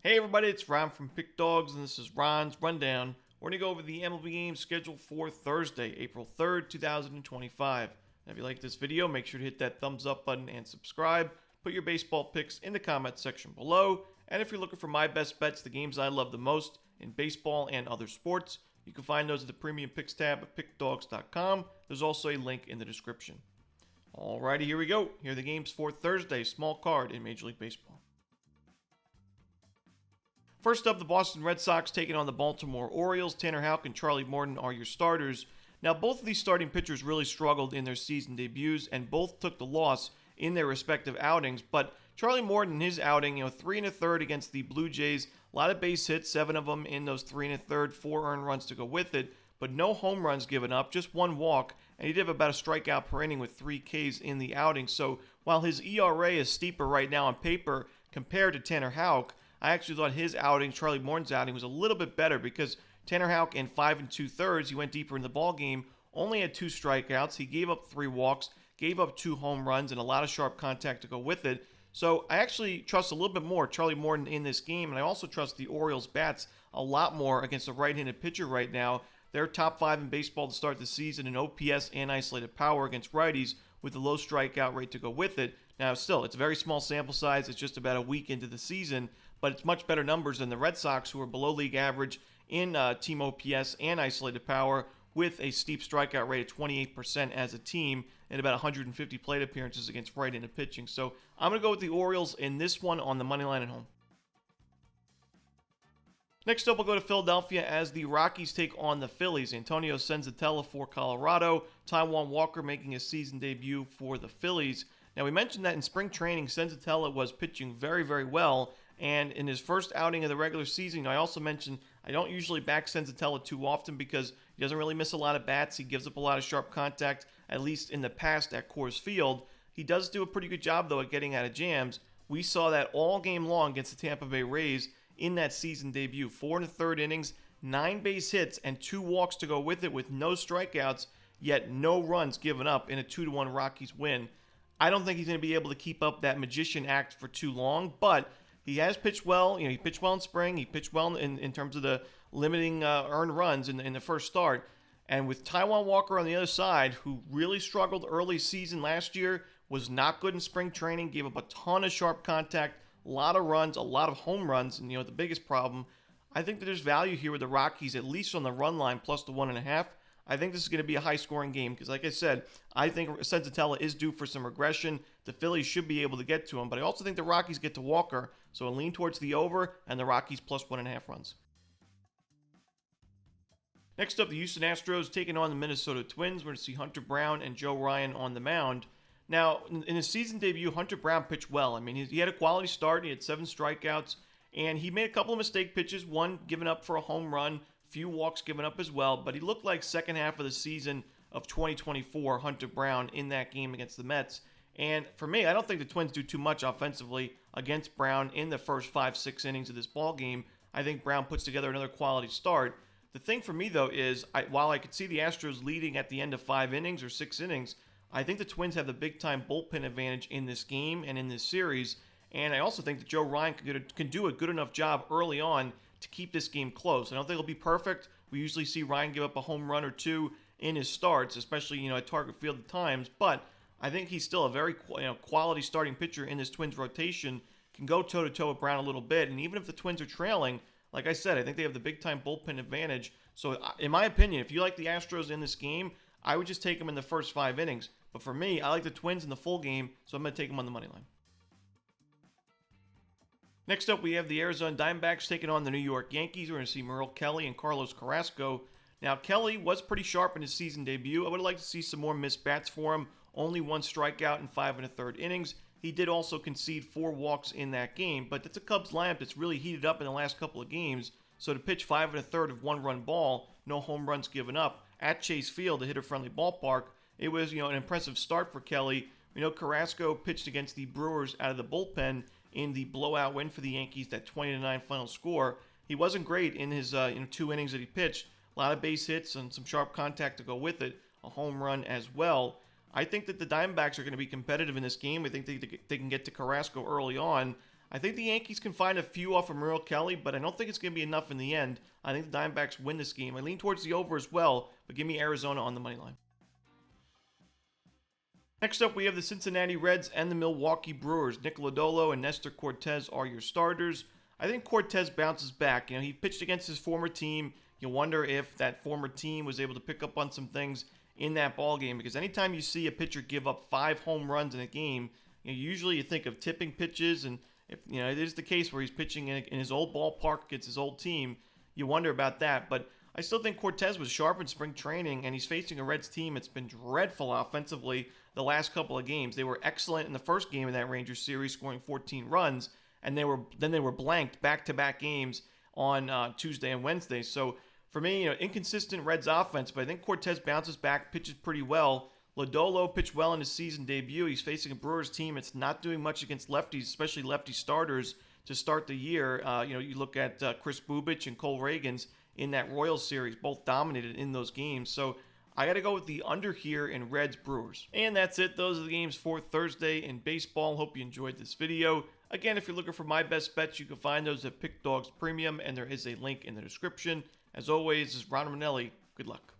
Hey everybody, it's Ron from Pick Dawgz, and this is Ron's Rundown. We're going to go over the MLB games scheduled for Thursday, April 3rd, 2025. Now, if you like this video, make sure to hit that thumbs up button and subscribe. Put your baseball picks in the comment section below. And if you're looking for my best bets, the games I love the most in baseball and other sports, you can find those at the Premium Picks tab at pickdawgz.com. There's also a link in the description. Alrighty, here we go. Here are the games for Thursday, small card in Major League Baseball. First up, the Boston Red Sox taking on the Baltimore Orioles. Tanner Houck and Charlie Morton are your starters. Now, both of these starting pitchers really struggled in their season debuts, and both took the loss in their respective outings. But Charlie Morton, in his outing, 3 1/3 against the Blue Jays, a lot of base hits, 7 of them in those 3 1/3, 4 earned runs to go with it, but no home runs given up, just one walk, and he did have about a strikeout per inning with 3 Ks in the outing. So while his ERA is steeper right now on paper compared to Tanner Houck, I actually thought his outing, Charlie Morton's outing, was a little bit better because Tanner Houck in 5 2/3, he went deeper in the ball game, only had 2 strikeouts. He gave up 3 walks, gave up 2 home runs, and a lot of sharp contact to go with it. So I actually trust a little bit more Charlie Morton in this game, and I also trust the Orioles bats a lot more against a right-handed pitcher right now. They're top 5 in baseball to start the season in OPS and isolated power against righties with a low strikeout rate to go with it. Now, still, it's a very small sample size. It's just about a week into the season, but it's much better numbers than the Red Sox, who are below league average in team OPS and isolated power with a steep strikeout rate of 28% as a team and about 150 plate appearances against right-handed pitching. So I'm going to go with the Orioles in this one on the money line at home. Next up, we'll go to Philadelphia as the Rockies take on the Phillies. Antonio Senzatella for Colorado. Taijuan Walker making his season debut for the Phillies. Now, we mentioned that in spring training, Senzatella was pitching very, very well. And in his first outing of the regular season, I also mentioned I don't usually back Senzatella too often because he doesn't really miss a lot of bats. He gives up a lot of sharp contact, at least in the past at Coors Field. He does do a pretty good job, though, at getting out of jams. We saw that all game long against the Tampa Bay Rays in that season debut. 4 1/3 innings, 9 base hits, and 2 walks to go with it with no strikeouts, yet no runs given up in a 2-1 Rockies win. I don't think he's going to be able to keep up that magician act for too long, but he has pitched well. He pitched well in spring. He pitched well in terms of the limiting earned runs in the first start. And with Taijuan Walker on the other side, who really struggled early season last year, was not good in spring training, gave up a ton of sharp contact, a lot of runs, a lot of home runs, and the biggest problem, I think that there's value here with the Rockies, at least on the run line, plus the 1.5. I think this is going to be a high-scoring game because, like I said, I think Senzatella is due for some regression. The Phillies should be able to get to him, but I also think the Rockies get to Walker, so I'll lean towards the over and the Rockies plus 1.5 runs. Next up, the Houston Astros taking on the Minnesota Twins. We're going to see Hunter Brown and Joe Ryan on the mound. Now, in his season debut, Hunter Brown pitched well. I mean, he had a quality start. He had 7 strikeouts, and he made a couple of mistake pitches, one given up for a home run, few walks given up as well, but he looked like second half of the season of 2024, Hunter Brown, in that game against the Mets. And for me, I don't think the Twins do too much offensively against Brown in the first 5-6 innings of this ball game. I think Brown puts together another quality start. The thing for me, though, is while I could see the Astros leading at the end of 5 innings or 6 innings, I think the Twins have the big-time bullpen advantage in this game and in this series. And I also think that Joe Ryan can do a good enough job early on to keep this game close. I don't think it'll be perfect. We usually see Ryan give up a home run or 2 in his starts, especially at Target Field at times. But I think he's still a very quality starting pitcher in this Twins rotation. Can go toe-to-toe with Brown a little bit. And even if the Twins are trailing, like I said, I think they have the big-time bullpen advantage. So in my opinion, if you like the Astros in this game, I would just take them in the first 5 innings. But for me, I like the Twins in the full game, so I'm going to take them on the money line. Next up, we have the Arizona Diamondbacks taking on the New York Yankees. We're going to see Merrill Kelly and Carlos Carrasco. Now, Kelly was pretty sharp in his season debut. I would like to see some more missed bats for him. Only 1 strikeout in 5 1/3 innings. He did also concede 4 walks in that game, but that's a Cubs lineup that's really heated up in the last couple of games. So to pitch 5 1/3 of 1-run ball, no home runs given up at Chase Field, a hitter-friendly ballpark, it was an impressive start for Kelly. Carrasco pitched against the Brewers out of the bullpen in the blowout win for the Yankees, that 20-9 final score. He wasn't great in his 2 innings that he pitched. A lot of base hits and some sharp contact to go with it. A home run as well. I think that the Diamondbacks are going to be competitive in this game. I think they can get to Carrasco early on. I think the Yankees can find a few off of Merrill Kelly, but I don't think it's going to be enough in the end. I think the Diamondbacks win this game. I lean towards the over as well, but give me Arizona on the money line. Next up, we have the Cincinnati Reds and the Milwaukee Brewers. Nick Lodolo and Nestor Cortes are your starters. I think Cortes bounces back. He pitched against his former team. You wonder if that former team was able to pick up on some things in that ball game, because anytime you see a pitcher give up 5 home runs in a game, usually you think of tipping pitches, and if it is the case where he's pitching in his old ballpark against his old team, you wonder about that. But I still think Cortes was sharp in spring training, and he's facing a Reds team that's been dreadful offensively the last couple of games. They were excellent in the first game of that Rangers series, scoring 14 runs, and they were blanked back-to-back games on Tuesday and Wednesday. So for me, inconsistent Reds offense, but I think Cortes bounces back, pitches pretty well. Lodolo pitched well in his season debut. He's facing a Brewers team that's not doing much against lefties, especially lefty starters, to start the year. You look at Chris Bubich and Cole Reagans in that Royals series, both dominated in those games. So I got to go with the under here in Reds Brewers. And that's it. Those are the games for Thursday in baseball. Hope you enjoyed this video. Again, if you're looking for my best bets, you can find those at Pick Dawgz Premium, and there is a link in the description. As always, this is Romanelli. Good luck.